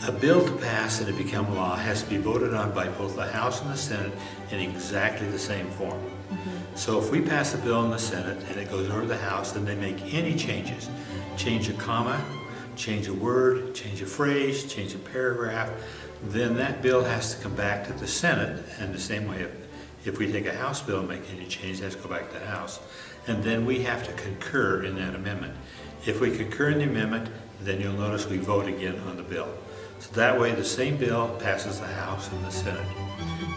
A bill to pass and to become law has to be voted on by both the House and the Senate in exactly the same form. So if we pass a bill in the Senate and it goes over to the House and they make any changes, change a comma, change a word, change a phrase, change a paragraph, then that bill has to come back to the Senate. And the same way, if we take a House bill and make any change, it has to go back to the House. And then we have to concur in that amendment. If we concur in the amendment, then you'll notice we vote again on the bill. So that way the same bill passes the House and the Senate.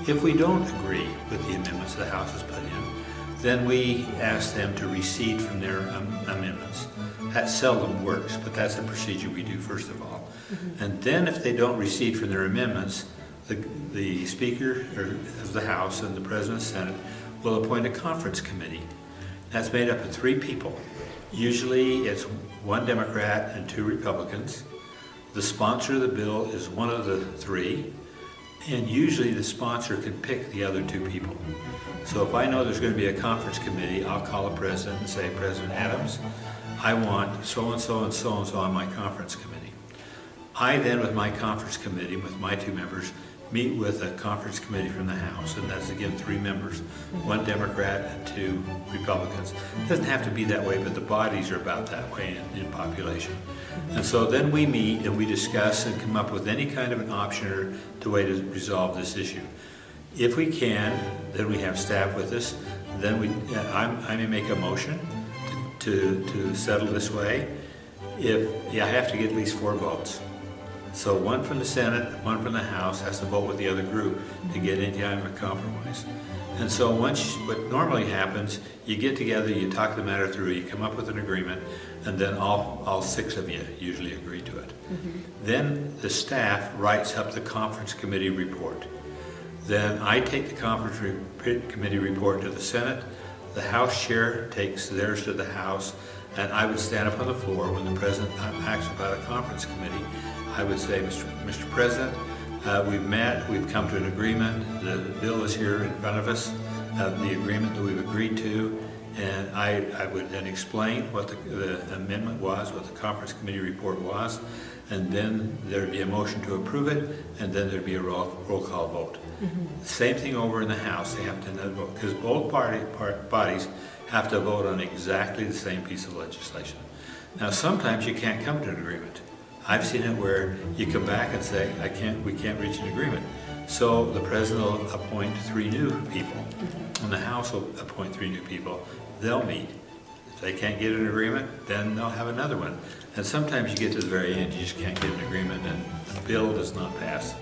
If we don't agree with the amendments the House has put in, then we ask them to recede from their amendments. That seldom works, but that's a procedure we do first of all. And then if they don't recede from their amendments, the Speaker of the House and the President of the Senate will appoint a conference committee. That's made up of 3 people. Usually it's 1 Democrat and 2 Republicans. The sponsor of the bill is one of the 3, and usually the sponsor can pick the other 2 people. So if I know there's going to be a conference committee, I'll call the president and say, President Adams, I want so-and-so and so-and-so on my conference committee. I then, with my conference committee, with my 2 members, meet with a conference committee from the House, and that's again 3 members, 1 Democrat and 2 Republicans. It doesn't have to be that way, but the bodies are about that way in population. And so then we meet and we discuss and come up with any kind of an option or the way to resolve this issue. If we can, then we have staff with us. Then I may make a motion to settle this way. I have to get at least 4 votes. So 1 from the Senate, 1 from the House has to vote with the other group to get any kind of a compromise. And so what normally happens, you get together, you talk the matter through, you come up with an agreement, and then all 6 of you usually agree to it. Then the staff writes up the conference committee report. Then I take the conference committee report to the Senate, the House chair takes theirs to the House, and I would stand up on the floor when the President acts about a conference committee. I would say, Mr. President, we've met, we've come to an agreement, the bill is here in front of us, the agreement that we've agreed to, and I would then explain what the amendment was, what the conference committee report was, and then there'd be a motion to approve it, and then there'd be a roll call vote. Same thing over in the House, they have to vote, because both bodies have to vote on exactly the same piece of legislation. Now sometimes you can't come to an agreement. I've seen it where you come back and say, we can't reach an agreement. So the President will appoint 3 new people, and the House will appoint 3 new people. They'll meet. If they can't get an agreement, then they'll have another one. And sometimes you get to the very end, you just can't get an agreement, and the bill does not pass.